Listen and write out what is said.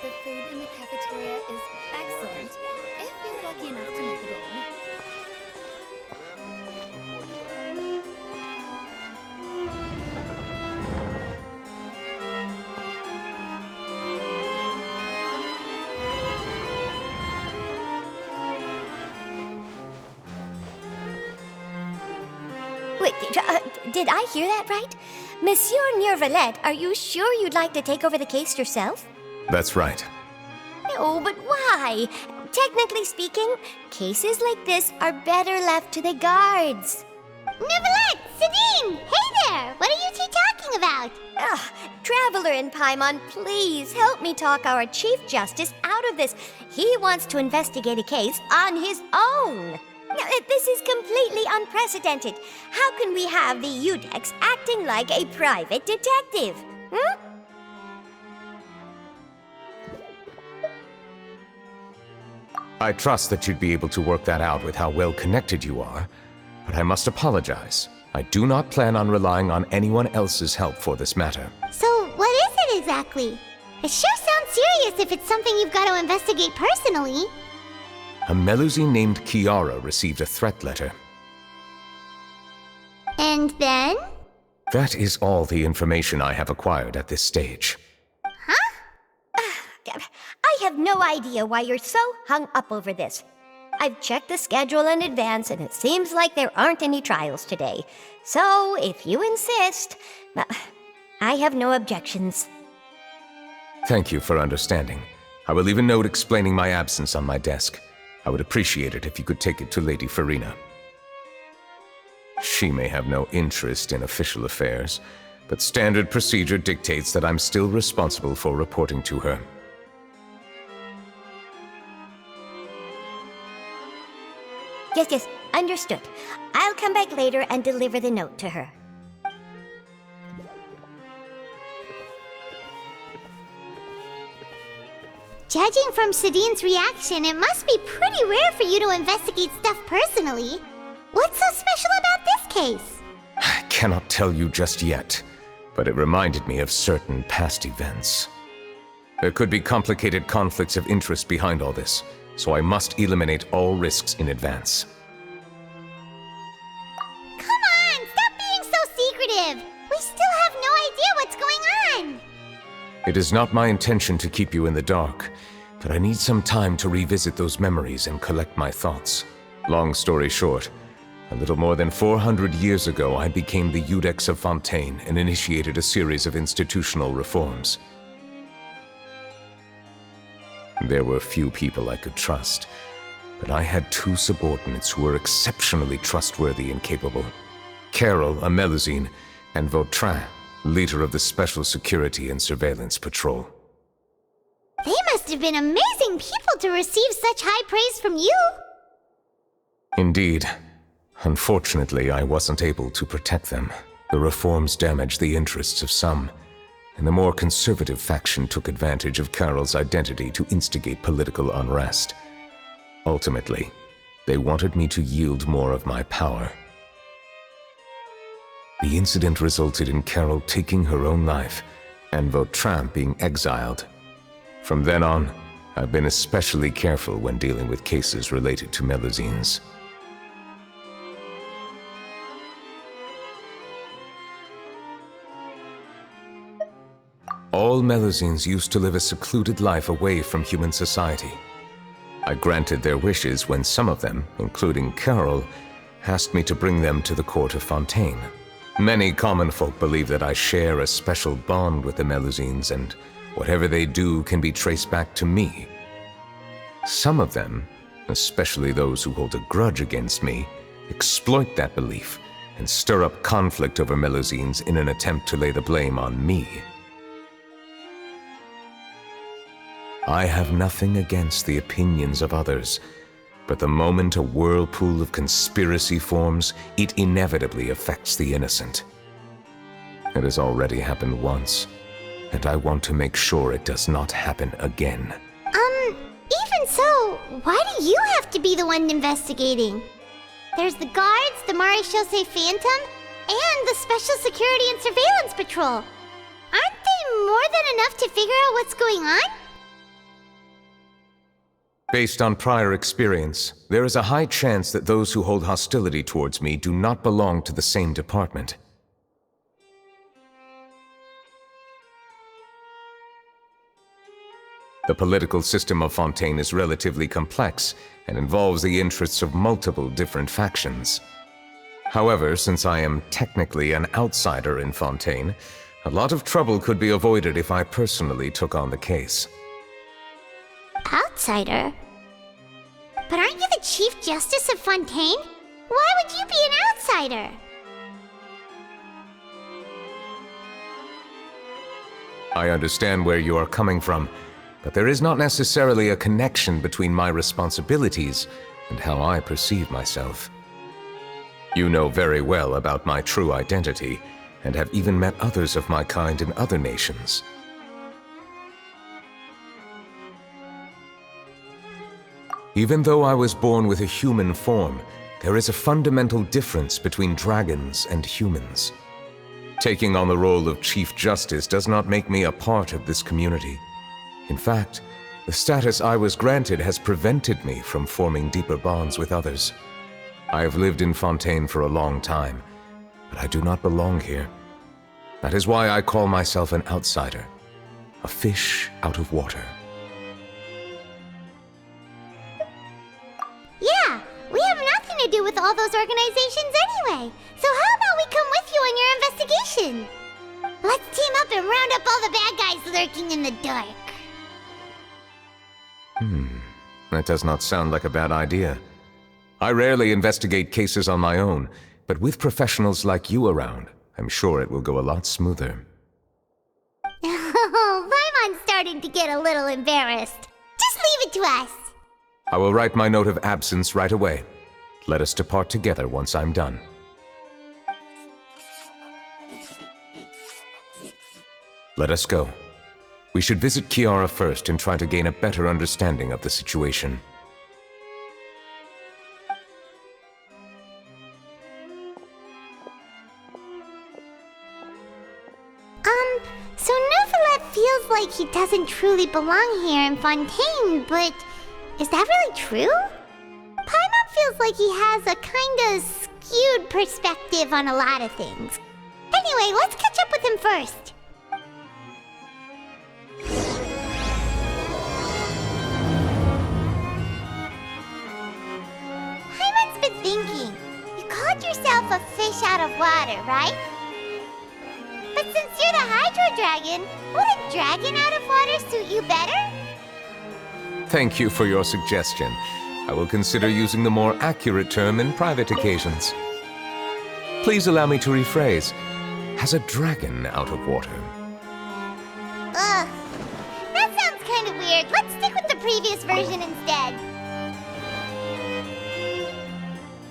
The food in the cafeteria is excellent, if you're lucky enough to make it in. Wait, did I hear that right? Monsieur Nervalette, are you sure you'd like to take over the case yourself? That's right. No, but why? Technically speaking, cases like this are better left to the guards. Neverlet! Sidine! Hey there! What are you two talking about? Ugh, Traveler in Paimon, please help me talk our Chief Justice out of this. He wants to investigate a case on his own. Now, this is completely unprecedented. How can we have the Udex acting like a private detective? Hmm? I trust that you'd be able to work that out with how well connected you are, but I must apologize. I do not plan on relying on anyone else's help for this matter. So, what is it exactly? It sure sounds serious if it's something you've got to investigate personally. A Melusine named Kiara received a threat letter. And then? That is all the information I have acquired at this stage. I have no idea why you're so hung up over this. I've checked the schedule in advance, and it seems like there aren't any trials today. So, if you insist, I have no objections. Thank you for understanding. I will leave a note explaining my absence on my desk. I would appreciate it if you could take it to Lady Farina. She may have no interest in official affairs, but standard procedure dictates that I'm still responsible for reporting to her. Yes, understood. I'll come back later and deliver the note to her. Judging from Sidine's reaction, it must be pretty rare for you to investigate stuff personally. What's so special about this case? I cannot tell you just yet, but it reminded me of certain past events. There could be complicated conflicts of interest behind all this, so I must eliminate all risks in advance. Come on, stop being so secretive! We still have no idea what's going on! It is not my intention to keep you in the dark, but I need some time to revisit those memories and collect my thoughts. Long story short, a little more than 400 years ago I became the Udex of Fontaine and initiated a series of institutional reforms. There were few people I could trust, but I had two subordinates who were exceptionally trustworthy and capable. Carol, a Melusine, and Vautrin, leader of the Special Security and Surveillance Patrol. They must have been amazing people to receive such high praise from you! Indeed. Unfortunately, I wasn't able to protect them. The reforms damaged the interests of some, and the more conservative faction took advantage of Carol's identity to instigate political unrest. Ultimately, they wanted me to yield more of my power. The incident resulted in Carol taking her own life, and Vautrin being exiled. From then on, I've been especially careful when dealing with cases related to Melusines. All Melusines used to live a secluded life away from human society. I granted their wishes when some of them, including Carol, asked me to bring them to the court of Fontaine. Many common folk believe that I share a special bond with the Melusines, and Whatever they do can be traced back to me. Some of them, especially those who hold a grudge against me, exploit that belief and stir up conflict over Melusines in an attempt to lay the blame on me. I have nothing against the opinions of others, but the moment a whirlpool of conspiracy forms, it inevitably affects the innocent. It has already happened once, and I want to make sure it does not happen again. Even so, why do you have to be the one investigating? There's the guards, the Marechaussee Phantom, and the Special Security and Surveillance Patrol. Aren't they more than enough to figure out what's going on? Based on prior experience, there is a high chance that those who hold hostility towards me do not belong to the same department. The political system of Fontaine is relatively complex and involves the interests of multiple different factions. However, since I am technically an outsider in Fontaine, a lot of trouble could be avoided if I personally took on the case. Outsider? But aren't you the Chief Justice of Fontaine? Why would you be an outsider? I understand where you are coming from, but there is not necessarily a connection between my responsibilities and how I perceive myself. You know very well about my true identity, and have even met others of my kind in other nations. Even though I was born with a human form, there is a fundamental difference between dragons and humans. Taking on the role of Chief Justice does not make me a part of this community. In fact, the status I was granted has prevented me from forming deeper bonds with others. I have lived in Fontaine for a long time, but I do not belong here. That is why I call myself an outsider, a fish out of water. Yeah, we have nothing to do with all those organizations anyway. So how about we come with you on your investigation? Let's team up and round up all the bad guys lurking in the dark. That does not sound like a bad idea. I rarely investigate cases on my own, but with professionals like you around, I'm sure it will go a lot smoother. Oh, Paimon's starting to get a little embarrassed. Just leave it to us. I will write my note of absence right away. Let us depart together once I'm done. Let us go. We should visit Kiara first and try to gain a better understanding of the situation. So Neuvillette feels like he doesn't truly belong here in Fontaine, but is that really true? Paimon feels like he has a kinda skewed perspective on a lot of things. Anyway, let's catch up with him first. Paimon's been thinking. You called yourself a fish out of water, right? But since you're the Hydro Dragon, would a dragon out of water suit you better? Thank you for your suggestion. I will consider using the more accurate term in private occasions. Please allow me to rephrase. Has a dragon out of water? Ugh. That sounds kind of weird. Let's stick with the previous version instead.